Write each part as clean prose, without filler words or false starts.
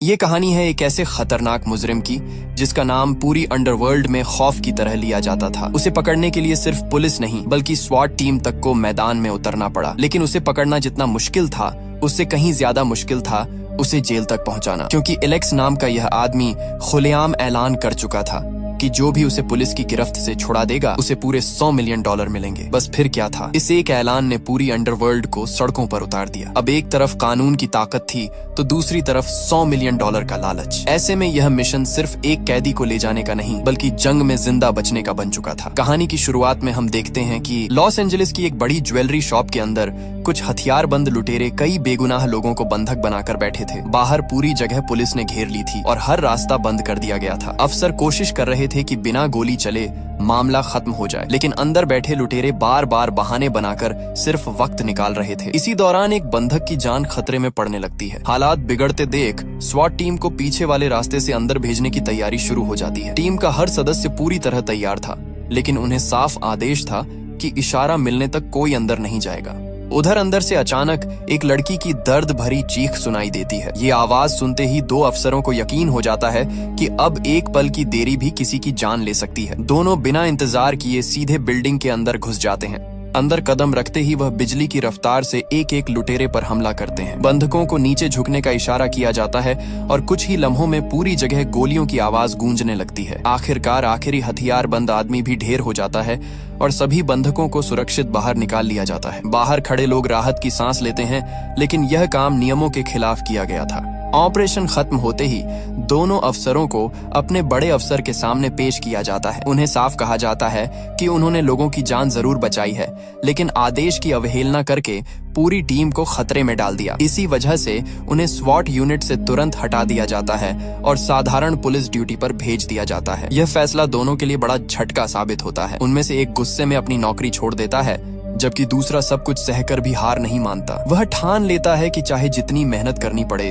ये कहानी है एक ऐसे खतरनाक मुजरिम की जिसका नाम पूरी अंडरवर्ल्ड में खौफ की तरह लिया जाता था। उसे पकड़ने के लिए सिर्फ पुलिस नहीं बल्कि स्वाट टीम तक को मैदान में उतरना पड़ा। लेकिन उसे पकड़ना जितना मुश्किल था उससे कहीं ज्यादा मुश्किल था उसे जेल तक पहुंचाना, क्योंकि एलेक्स नाम का यह आदमी खुलेआम ऐलान कर चुका था कि जो भी उसे पुलिस की गिरफ्त से छुड़ा देगा उसे पूरे $100 मिलियन मिलेंगे। बस फिर क्या था, इस एक ऐलान ने पूरी अंडरवर्ल्ड को सड़कों पर उतार दिया। अब एक तरफ कानून की ताकत थी तो दूसरी तरफ $100 मिलियन का लालच। ऐसे में यह मिशन सिर्फ एक कैदी को ले जाने का नहीं बल्कि जंग में जिंदा बचने का बन चुका था। कहानी की शुरुआत में हम देखते हैं कि लॉस एंजलिस की एक बड़ी ज्वेलरी शॉप के अंदर कुछ हथियारबंद लुटेरे कई बेगुनाह लोगों को बंधक बनाकर बैठे थे। बाहर पूरी जगह पुलिस ने घेर ली थी और हर रास्ता बंद कर दिया गया था। अफसर कोशिश कर रहे थे कि बिना गोली चले मामला खत्म हो जाए, लेकिन अंदर बैठे लुटेरे बार बार बहाने बनाकर सिर्फ वक्त निकाल रहे थे। इसी दौरान एक बंधक की जान खतरे में पड़ने लगती है। हालात बिगड़ते देख स्वाट टीम को पीछे वाले रास्ते से अंदर भेजने की तैयारी शुरू हो जाती है। टीम का हर सदस्य पूरी तरह तैयार था, लेकिन उन्हें साफ आदेश था कि इशारा मिलने तक कोई अंदर नहीं जाएगा। उधर अंदर से अचानक एक लड़की की दर्द भरी चीख सुनाई देती है। ये आवाज सुनते ही दो अफसरों को यकीन हो जाता है कि अब एक पल की देरी भी किसी की जान ले सकती है। दोनों बिना इंतजार किए सीधे बिल्डिंग के अंदर घुस जाते हैं। अंदर कदम रखते ही वह बिजली की रफ्तार से एक एक लुटेरे पर हमला करते हैं। बंधकों को नीचे झुकने का इशारा किया जाता है और कुछ ही लम्हों में पूरी जगह गोलियों की आवाज गूंजने लगती है। आखिरकार आखिरी हथियारबंद आदमी भी ढेर हो जाता है और सभी बंधकों को सुरक्षित बाहर निकाल लिया जाता है। बाहर खड़े लोग राहत की सांस लेते हैं, लेकिन यह काम नियमों के खिलाफ किया गया था। ऑपरेशन खत्म होते ही दोनों अफसरों को अपने बड़े अफसर के सामने पेश किया जाता है। उन्हें साफ कहा जाता है कि उन्होंने लोगों की जान जरूर बचाई है, लेकिन आदेश की अवहेलना करके पूरी टीम को खतरे में डाल दिया। इसी वजह से उन्हें स्वॉट यूनिट से तुरंत हटा दिया जाता है और साधारण पुलिस ड्यूटी पर भेज दिया जाता है। यह फैसला दोनों के लिए बड़ा झटका साबित होता है। उनमें से एक गुस्से में अपनी नौकरी छोड़ देता है, जबकि दूसरा सब कुछ सहकर भी हार नहीं मानता। वह ठान लेता है कि चाहे जितनी मेहनत करनी पड़े,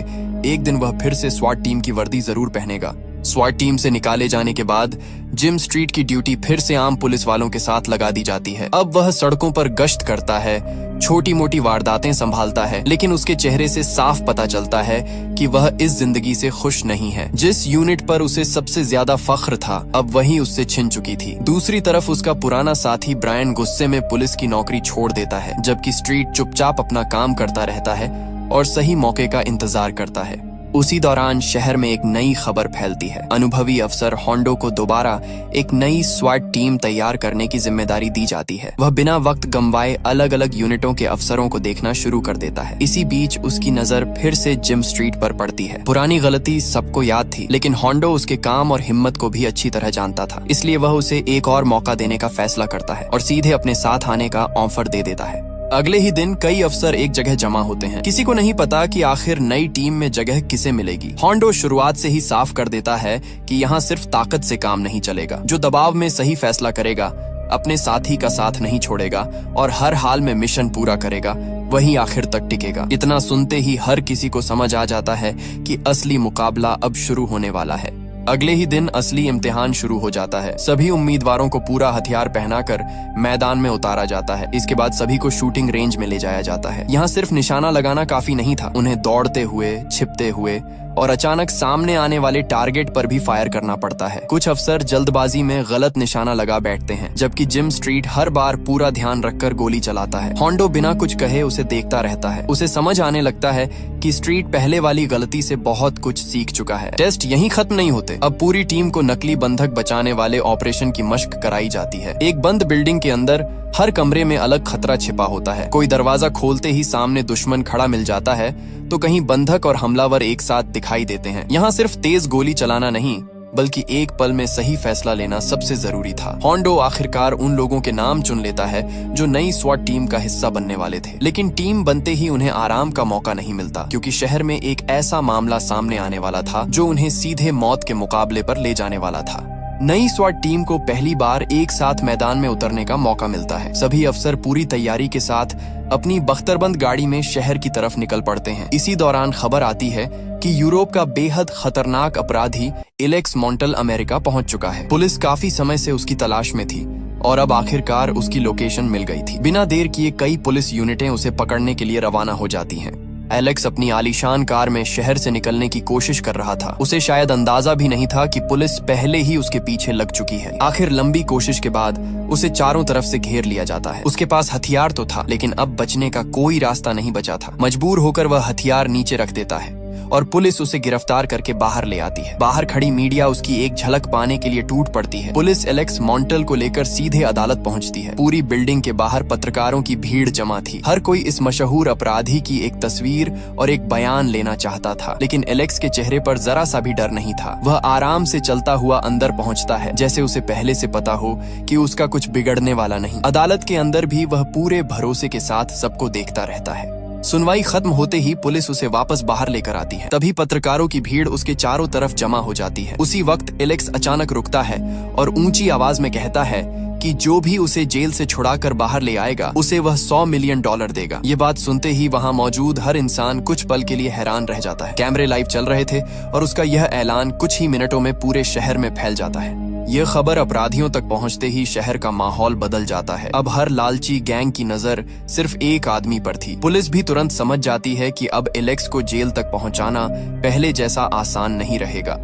एक दिन वह फिर से स्वाट टीम की वर्दी जरूर पहनेगा। स्वाट टीम से निकाले जाने के बाद जिम स्ट्रीट की ड्यूटी फिर से आम पुलिस वालों के साथ लगा दी जाती है। अब वह सड़कों पर गश्त करता है, छोटी मोटी वारदातें संभालता है, लेकिन उसके चेहरे से साफ पता चलता है कि वह इस जिंदगी से खुश नहीं है। जिस यूनिट पर उसे सबसे ज्यादा फख्र था अब वही उससे छिन चुकी थी। दूसरी तरफ उसका पुराना साथी ब्रायन गुस्से में पुलिस की नौकरी छोड़ देता है, जबकि स्ट्रीट चुपचाप अपना काम करता रहता है और सही मौके का इंतजार करता है। उसी दौरान शहर में एक नई खबर फैलती है। अनुभवी अफसर होंडो को दोबारा एक नई स्वाट टीम तैयार करने की जिम्मेदारी दी जाती है। वह बिना वक्त गंवाए अलग अलग यूनिटों के अफसरों को देखना शुरू कर देता है। इसी बीच उसकी नजर फिर से जिम स्ट्रीट पर पड़ती है। पुरानी गलती सबको याद थी, लेकिन होंडो उसके काम और हिम्मत को भी अच्छी तरह जानता था। इसलिए वह उसे एक और मौका देने का फैसला करता है और सीधे अपने साथ आने का ऑफर दे देता है। अगले ही दिन कई अफसर एक जगह जमा होते हैं। किसी को नहीं पता कि आखिर नई टीम में जगह किसे मिलेगी। होंडो शुरुआत से ही साफ कर देता है कि यहाँ सिर्फ ताकत से काम नहीं चलेगा। जो दबाव में सही फैसला करेगा, अपने साथी का साथ नहीं छोड़ेगा और हर हाल में मिशन पूरा करेगा, वही आखिर तक टिकेगा। इतना सुनते ही हर किसी को समझ आ जाता है कि असली मुकाबला अब शुरू होने वाला है। अगले ही दिन असली इम्तिहान शुरू हो जाता है। सभी उम्मीदवारों को पूरा हथियार पहनाकर मैदान में उतारा जाता है। इसके बाद सभी को शूटिंग रेंज में ले जाया जाता है। यहाँ सिर्फ निशाना लगाना काफी नहीं था, उन्हें दौड़ते हुए, छिपते हुए और अचानक सामने आने वाले टारगेट पर भी फायर करना पड़ता है। कुछ अफसर जल्दबाजी में गलत निशाना लगा बैठते हैं, जबकि जिम स्ट्रीट हर बार पूरा ध्यान रखकर गोली चलाता है। होंडो बिना कुछ कहे उसे देखता रहता है। उसे समझ आने लगता है कि स्ट्रीट पहले वाली गलती से बहुत कुछ सीख चुका है। टेस्ट यहीं खत्म नहीं होते। अब पूरी टीम को नकली बंधक बचाने वाले ऑपरेशन की मशक कराई जाती है। एक बंद बिल्डिंग के अंदर हर कमरे में अलग खतरा छिपा होता है। कोई दरवाजा खोलते ही सामने दुश्मन खड़ा मिल जाता है, तो कहीं बंधक और हमलावर एक साथ दिखाई देते हैं। यहाँ सिर्फ तेज गोली चलाना नहीं बल्कि एक पल में सही फैसला लेना सबसे जरूरी था। होंडो आखिरकार उन लोगों के नाम चुन लेता है जो नई स्वाट टीम का हिस्सा बनने वाले थे। लेकिन टीम बनते ही उन्हें आराम का मौका नहीं मिलता, क्योंकि शहर में एक ऐसा मामला सामने आने वाला था जो उन्हें सीधे मौत के मुकाबले पर ले जाने वाला था। नई स्वाट टीम को पहली बार एक साथ मैदान में उतरने का मौका मिलता है। सभी अफसर पूरी तैयारी के साथ अपनी बख्तरबंद गाड़ी में शहर की तरफ निकल पड़ते हैं। इसी दौरान खबर आती है कि यूरोप का बेहद खतरनाक अपराधी एलेक्स मॉन्टल अमेरिका पहुंच चुका है। पुलिस काफी समय से उसकी तलाश में थी और अब आखिरकार उसकी लोकेशन मिल गई थी। बिना देर किए कई पुलिस यूनिटें उसे पकड़ने के लिए रवाना हो जाती हैं। एलेक्स अपनी आलीशान कार में शहर से निकलने की कोशिश कर रहा था। उसे शायद अंदाजा भी नहीं था कि पुलिस पहले ही उसके पीछे लग चुकी है। आखिर लंबी कोशिश के बाद उसे चारों तरफ से घेर लिया जाता है। उसके पास हथियार तो था, लेकिन अब बचने का कोई रास्ता नहीं बचा था। मजबूर होकर वह हथियार नीचे रख देता है और पुलिस उसे गिरफ्तार करके बाहर ले आती है। बाहर खड़ी मीडिया उसकी एक झलक पाने के लिए टूट पड़ती है। पुलिस एलेक्स मॉन्टल को लेकर सीधे अदालत पहुंचती है। पूरी बिल्डिंग के बाहर पत्रकारों की भीड़ जमा थी। हर कोई इस मशहूर अपराधी की एक तस्वीर और एक बयान लेना चाहता था, लेकिन एलेक्स के चेहरे पर जरा सा भी डर नहीं था। वह आराम से चलता हुआ अंदर पहुंचता है, जैसे उसे पहले से पता हो कि उसका कुछ बिगड़ने वाला नहीं। अदालत के अंदर भी वह पूरे भरोसे के साथ सबको देखता रहता है। सुनवाई खत्म होते ही पुलिस उसे वापस बाहर लेकर आती है। तभी पत्रकारों की भीड़ उसके चारों तरफ जमा हो जाती है। उसी वक्त एलेक्स अचानक रुकता है और ऊंची आवाज में कहता है कि जो भी उसे जेल से छुड़ाकर बाहर ले आएगा उसे वह $100 मिलियन देगा। ये बात सुनते ही वहां मौजूद हर इंसान कुछ पल के लिए हैरान रह जाता है। कैमरे लाइव चल रहे थे और उसका यह ऐलान कुछ ही मिनटों में पूरे शहर में फैल जाता है। यह खबर अपराधियों तक पहुंचते ही शहर का माहौल बदल जाता है। अब हर लालची गैंग की नजर सिर्फ एक आदमी पर थी। पुलिस भी तुरंत समझ जाती है कि अब एलेक्स को जेल तक पहुंचाना पहले जैसा आसान नहीं रहेगा।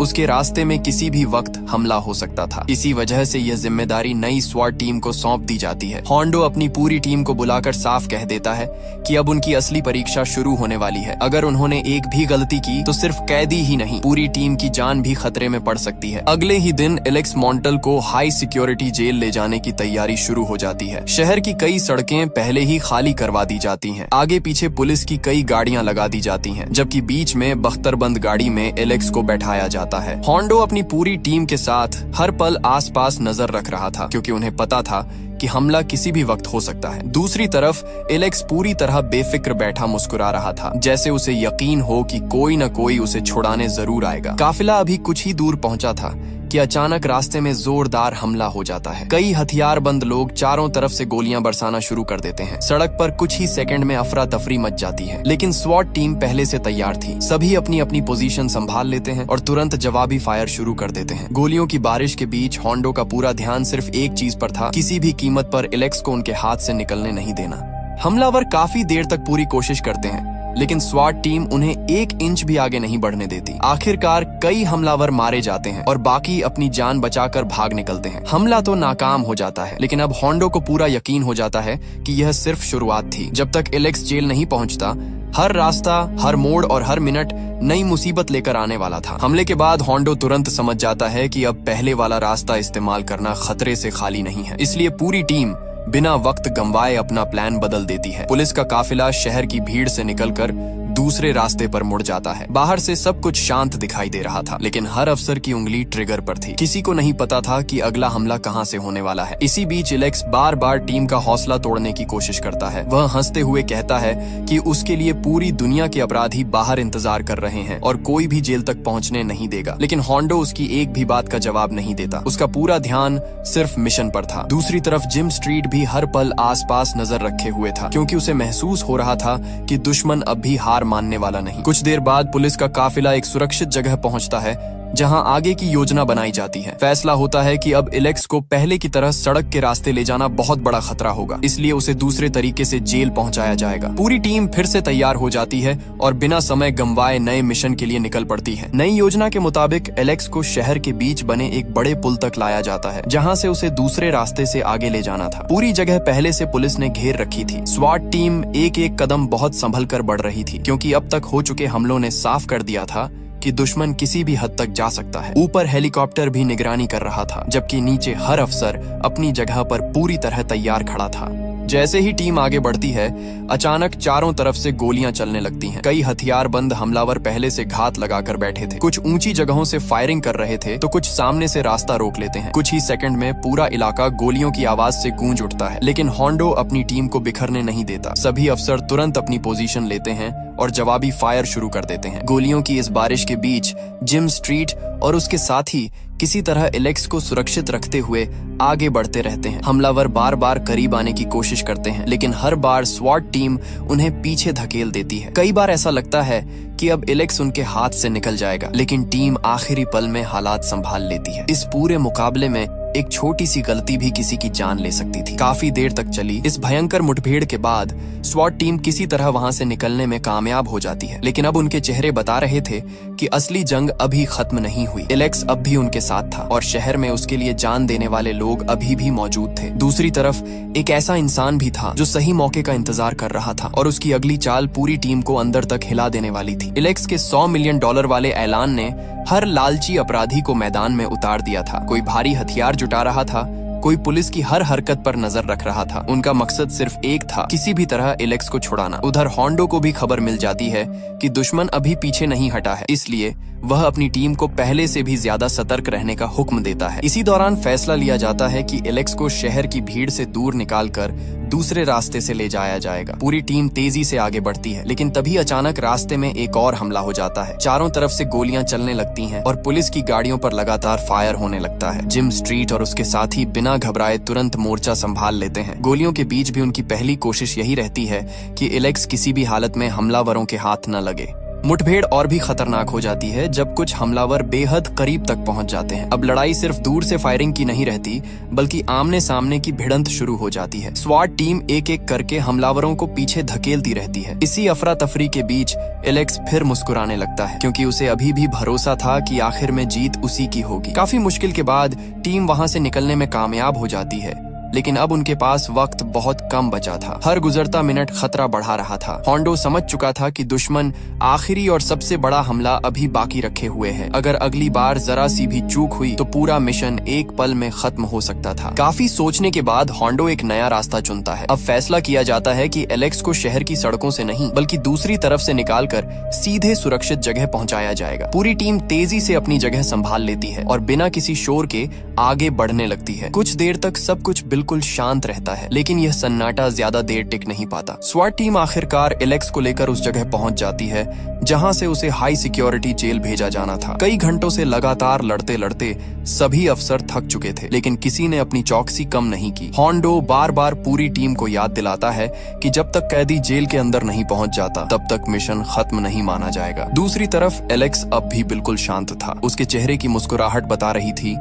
उसके रास्ते में किसी भी वक्त हमला हो सकता था। इसी वजह से यह जिम्मेदारी नई स्वाट टीम को सौंप दी जाती है। होंडो अपनी पूरी टीम को बुलाकर साफ कह देता है कि अब उनकी असली परीक्षा शुरू होने वाली है। अगर उन्होंने एक भी गलती की तो सिर्फ कैदी ही नहीं, पूरी टीम की जान भी खतरे में पड़ सकती है। अगले ही दिन एलेक्स मॉन्टल को हाई सिक्योरिटी जेल ले जाने की तैयारी शुरू हो जाती है। शहर की कई सड़कें पहले ही खाली करवा दी जाती हैं। आगे पीछे पुलिस की कई गाड़ियां लगा दी जाती हैं, जबकि बीच में बख्तरबंद गाड़ी में एलेक्स को बैठाया जाता है। होंडो अपनी पूरी टीम के साथ हर पल आसपास नजर रख रहा था, क्योंकि उन्हें पता था कि हमला किसी भी वक्त हो सकता है। दूसरी तरफ एलेक्स पूरी तरह बेफिक्र बैठा मुस्कुरा रहा था, जैसे उसे यकीन हो कि कोई न कोई उसे छुड़ाने जरूर आएगा। काफिला अभी कुछ ही दूर पहुंचा था कि अचानक रास्ते में जोरदार हमला हो जाता है। कई हथियारबंद लोग चारों तरफ से गोलियां बरसाना शुरू कर देते हैं। सड़क पर कुछ ही सेकंड में अफरा तफरी मच जाती है, लेकिन स्वॉट टीम पहले से तैयार थी। सभी अपनी अपनी पोजीशन संभाल लेते हैं और तुरंत जवाबी फायर शुरू कर देते हैं। गोलियों की बारिश के बीच होंडो का पूरा ध्यान सिर्फ एक चीज पर था, किसी भी कीमत पर एलेक्स को उनके हाथ से निकलने नहीं देना। हमलावर काफी देर तक पूरी कोशिश करते हैं, लेकिन स्वाट टीम उन्हें 1 इंच भी आगे नहीं बढ़ने देती। आखिरकार कई हमलावर मारे जाते हैं और बाकी अपनी जान बचाकर भाग निकलते हैं। हमला तो नाकाम हो जाता है, लेकिन अब होंडो को पूरा यकीन हो जाता है कि यह सिर्फ शुरुआत थी। जब तक एलेक्स जेल नहीं पहुंचता, हर रास्ता, हर मोड़ और हर मिनट नई मुसीबत लेकर आने वाला था। हमले के बाद होंडो तुरंत समझ जाता है कि अब पहले वाला रास्ता इस्तेमाल करना खतरे से खाली नहीं है। इसलिए पूरी टीम बिना वक्त गंवाए अपना प्लान बदल देती है। पुलिस का काफिला शहर की भीड़ से निकलकर दूसरे रास्ते पर मुड़ जाता है। बाहर से सब कुछ शांत दिखाई दे रहा था, लेकिन हर अफसर की उंगली ट्रिगर पर थी। किसी को नहीं पता था कि अगला हमला कहां से होने वाला है। इसी बीच एलेक्स बार बार टीम का हौसला तोड़ने की कोशिश करता है। वह हंसते हुए कहता है कि उसके लिए पूरी दुनिया के अपराधी बाहर इंतजार कर रहे हैं और कोई भी जेल तक पहुंचने नहीं देगा। लेकिन होंडो उसकी एक भी बात का जवाब नहीं देता। उसका पूरा ध्यान सिर्फ मिशन पर था। दूसरी तरफ जिम स्ट्रीट भी हर पल आसपास नजर रखे हुए था, क्योंकि उसे महसूस हो रहा था कि दुश्मन अब भी हार मानने वाला नहीं। कुछ देर बाद पुलिस का काफिला एक सुरक्षित जगह पहुंचता है, जहां आगे की योजना बनाई जाती है। फैसला होता है कि अब एलेक्स को पहले की तरह सड़क के रास्ते ले जाना बहुत बड़ा खतरा होगा, इसलिए उसे दूसरे तरीके से जेल पहुंचाया जाएगा। पूरी टीम फिर से तैयार हो जाती है और बिना समय गंवाए नए मिशन के लिए निकल पड़ती है। नई योजना के मुताबिक एलेक्स को शहर के बीच बने एक बड़े पुल तक लाया जाता है, जहां से उसे दूसरे रास्ते से आगे ले जाना था। पूरी जगह पहले से पुलिस ने घेर रखी थी। स्वाट टीम एक एक कदम बहुत संभल कर बढ़ रही थी, क्योंकि अब तक हो चुके हमलों ने साफ कर दिया था कि दुश्मन किसी भी हद तक जा सकता है। ऊपर हेलीकॉप्टर भी निगरानी कर रहा था, जबकि नीचे हर अफसर अपनी जगह पर पूरी तरह तैयार खड़ा था। जैसे ही टीम आगे बढ़ती है, अचानक चारों तरफ से गोलियां चलने लगती हैं। कई हथियारबंद हमलावर पहले से घात लगाकर बैठे थे। कुछ ऊंची जगहों से फायरिंग कर रहे थे, तो कुछ सामने से रास्ता रोक लेते हैं। कुछ ही सेकंड में पूरा इलाका गोलियों की आवाज से गूंज उठता है, लेकिन होंडो अपनी टीम को बिखरने नहीं देता। सभी अफसर तुरंत अपनी पोजीशन लेते हैं और जवाबी फायर शुरू कर देते हैं। गोलियों की इस बारिश के बीच जिम स्ट्रीट और उसके साथी किसी तरह एलेक्स को सुरक्षित रखते हुए आगे बढ़ते रहते हैं। हमलावर बार बार करीब आने की कोशिश करते हैं, लेकिन हर बार स्वाट टीम उन्हें पीछे धकेल देती है। कई बार ऐसा लगता है कि अब एलेक्स उनके हाथ से निकल जाएगा, लेकिन टीम आखिरी पल में हालात संभाल लेती है। इस पूरे मुकाबले में एक छोटी सी गलती भी किसी की जान ले सकती थी। काफी देर तक चली इस भयंकर मुठभेड़ के बाद स्वॉट टीम किसी तरह वहां से निकलने में कामयाब हो जाती है, लेकिन अब उनके चेहरे बता रहे थे कि असली जंग अभी खत्म नहीं हुई। एलेक्स अब भी उनके साथ था और शहर में उसके लिए जान देने वाले लोग अभी भी मौजूद थे। दूसरी तरफ एक ऐसा इंसान भी था जो सही मौके का इंतजार कर रहा था और उसकी अगली चाल पूरी टीम को अंदर तक हिला देने वाली थी। एलेक्स के $100 मिलियन वाले ऐलान ने हर लालची अपराधी को मैदान में उतार दिया था। कोई भारी हथियार जुटा रहा था, कोई पुलिस की हर हरकत पर नजर रख रहा था। उनका मकसद सिर्फ एक था, किसी भी तरह एलेक्स को छुड़ाना। उधर होंडो को भी खबर मिल जाती है कि दुश्मन अभी पीछे नहीं हटा है, इसलिए वह अपनी टीम को पहले से भी ज्यादा सतर्क रहने का हुक्म देता है। इसी दौरान फैसला लिया जाता है कि एलेक्स को शहर की भीड़ से दूर निकालकर दूसरे रास्ते से ले जाया जाएगा। पूरी टीम तेजी से आगे बढ़ती है, लेकिन तभी अचानक रास्ते में एक और हमला हो जाता है। चारों तरफ से गोलियां चलने लगती हैं और पुलिस की गाड़ियों पर लगातार फायर होने लगता है। जिम स्ट्रीट और उसके साथी बिना घबराए तुरंत मोर्चा संभाल लेते हैं। गोलियों के बीच भी उनकी पहली कोशिश यही रहती है कि एलेक्स किसी भी हालत में हमलावरों के हाथ न लगे। मुठभेड़ और भी खतरनाक हो जाती है जब कुछ हमलावर बेहद करीब तक पहुंच जाते हैं। अब लड़ाई सिर्फ दूर से फायरिंग की नहीं रहती, बल्कि आमने सामने की भिड़ंत शुरू हो जाती है। स्वाट टीम एक एक करके हमलावरों को पीछे धकेलती रहती है। इसी अफरा तफरी के बीच एलेक्स फिर मुस्कुराने लगता है, क्योंकि उसे अभी भी भरोसा था कि आखिर में जीत उसी की होगी। काफी मुश्किल के बाद टीम वहां से निकलने में कामयाब हो जाती है, लेकिन अब उनके पास वक्त बहुत कम बचा था। हर गुजरता मिनट खतरा बढ़ा रहा था। होंडो समझ चुका था कि दुश्मन आखिरी और सबसे बड़ा हमला अभी बाकी रखे हुए है। अगर अगली बार जरा सी भी चूक हुई तो पूरा मिशन एक पल में खत्म हो सकता था। काफी सोचने के बाद होंडो एक नया रास्ता चुनता है। अब फैसला किया जाता है कि एलेक्स को शहर की सड़कों से नहीं, बल्कि दूसरी तरफ से निकालकर सीधे सुरक्षित जगह पहुंचाया जाएगा। पूरी टीम तेजी से अपनी जगह संभाल लेती है और बिना किसी शोर के आगे बढ़ने लगती है। कुछ देर तक सब कुछ बिल्कुल शांत रहता है, लेकिन यह सन्नाटा ज्यादा देर टिक नहीं पाता। स्वाट टीम आखिरकार एलेक्स को लेकर उस जगह पहुंच जाती है जहां से उसे हाई सिक्योरिटी जेल भेजा जाना था। कई घंटों से लगातार लड़ते लड़ते सभी अफसर थक चुके थे, लेकिन किसी ने अपनी चौकसी कम नहीं की। होंडो बार बार पूरी टीम को याद दिलाता है कि जब तक कैदी जेल के अंदर नहीं पहुंच जाता, तब तक मिशन खत्म नहीं माना जाएगा। दूसरी तरफ एलेक्स अब भी बिल्कुल शांत था। उसके चेहरे की मुस्कुराहट बता रही थी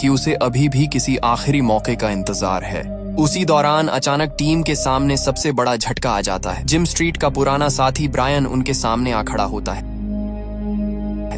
कि उसे अभी भी किसी आखिरी मौके का इंतजार है। उसी दौरान अचानक टीम के सामने सबसे बड़ा झटका आ जाता है। जिम स्ट्रीट का पुराना साथी ब्रायन उनके सामने आ खड़ा होता है।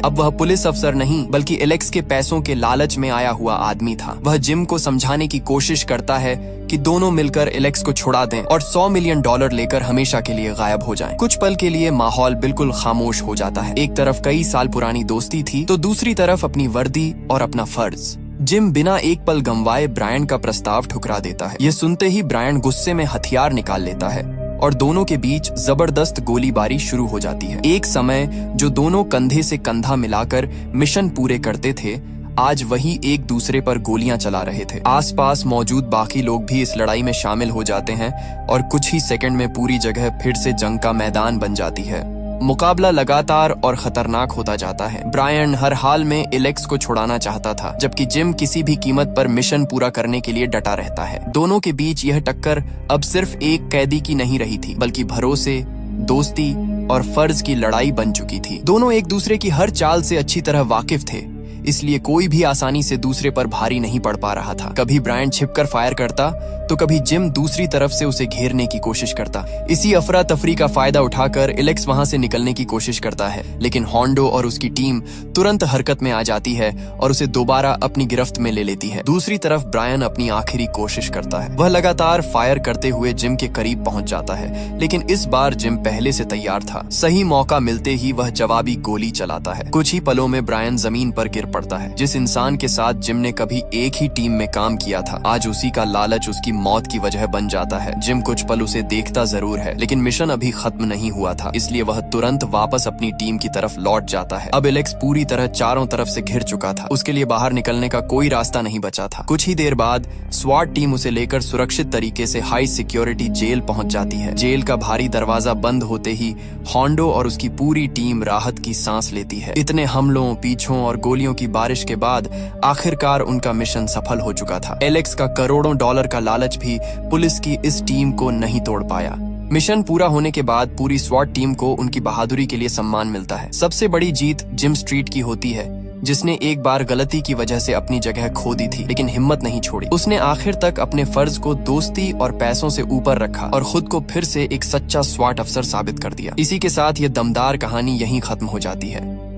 अब वह पुलिस अफसर नहीं, बल्कि एलेक्स के पैसों के लालच में आया हुआ आदमी था। वह जिम को समझाने की कोशिश करता है कि दोनों मिलकर एलेक्स को छुड़ा दें और $100 मिलियन लेकर हमेशा के लिए गायब हो जाएं। कुछ पल के लिए माहौल बिल्कुल खामोश हो जाता है। एक तरफ कई साल पुरानी दोस्ती थी, तो दूसरी तरफ अपनी वर्दी और अपना फर्ज। जिम बिना एक पल गंवाए ब्रायन का प्रस्ताव ठुकरा देता है। यह सुनते ही ब्रायन गुस्से में हथियार निकाल लेता है और दोनों के बीच जबरदस्त गोलीबारी शुरू हो जाती है। एक समय जो दोनों कंधे से कंधा मिलाकर मिशन पूरे करते थे, आज वही एक दूसरे पर गोलियां चला रहे थे। आसपास मौजूद बाकी लोग भी इस लड़ाई में शामिल हो जाते हैं और कुछ ही सेकंड में पूरी जगह फिर से जंग का मैदान बन जाती है। मुकाबला लगातार और खतरनाक होता जाता है। ब्रायन हर हाल में एलेक्स को छुड़ाना चाहता था, जबकि जिम किसी भी कीमत पर मिशन पूरा करने के लिए डटा रहता है। दोनों के बीच यह टक्कर अब सिर्फ एक कैदी की नहीं रही थी, बल्कि भरोसे, दोस्ती और फर्ज की लड़ाई बन चुकी थी। दोनों एक दूसरे की हर चाल से अच्छी तरह वाकिफ थे, इसलिए कोई भी आसानी से दूसरे पर भारी नहीं पड़ पा रहा था। कभी ब्रायन छिपकर फायर करता, तो कभी जिम दूसरी तरफ से उसे घेरने की कोशिश करता। इसी अफरा तफरी का फायदा उठाकर एलेक्स वहां से निकलने की कोशिश करता है, लेकिन होंडो और उसकी टीम तुरंत हरकत में आ जाती है और उसे दोबारा अपनी गिरफ्त में ले लेती है। दूसरी तरफ ब्रायन अपनी आखिरी कोशिश करता है। वह लगातार फायर करते हुए जिम के करीब पहुंच जाता है, लेकिन इस बार जिम पहले से तैयार था। सही मौका मिलते ही वह जवाबी गोली चलाता है। कुछ ही पलों में ब्रायन जमीन पर गिर पड़ता है। जिस इंसान के साथ जिम ने कभी एक ही टीम में काम किया था, आज उसी का लालच उसकी मौत की वजह बन जाता है। जिम कुछ पल उसे देखता जरूर है, लेकिन मिशन अभी खत्म नहीं हुआ था, इसलिए वह तुरंत वापस अपनी टीम की तरफ लौट जाता है। अब एलेक्स पूरी तरह चारों तरफ से घिर चुका था। उसके लिए बाहर निकलने का कोई रास्ता नहीं बचा था। कुछ ही देर बाद स्वाट टीम उसे लेकर सुरक्षित तरीके से हाई सिक्योरिटी जेल पहुंच जाती है। जेल का भारी दरवाजा बंद होते ही होंडो और उसकी पूरी टीम राहत की सांस लेती है। इतने हमलों, पीछों और गोलियों की बारिश के बाद आखिरकार उनका मिशन सफल हो चुका था। एलेक्स का करोड़ों डॉलर का लालच भी पुलिस की इस टीम को नहीं तोड़ पाया। मिशन पूरा होने के बाद पूरी स्वाट टीम को उनकी बहादुरी के लिए सम्मान मिलता है। सबसे बड़ी जीत जिम स्ट्रीट की होती है, जिसने एक बार गलती की वजह से अपनी जगह खो दी थी, लेकिन हिम्मत नहीं छोड़ी। उसने आखिर तक अपने फर्ज को दोस्ती और पैसों से ऊपर रखा और खुद को फिर से एक सच्चा स्वाट अफसर साबित कर दिया। इसी के साथ ये दमदार कहानी यहीं खत्म हो जाती है।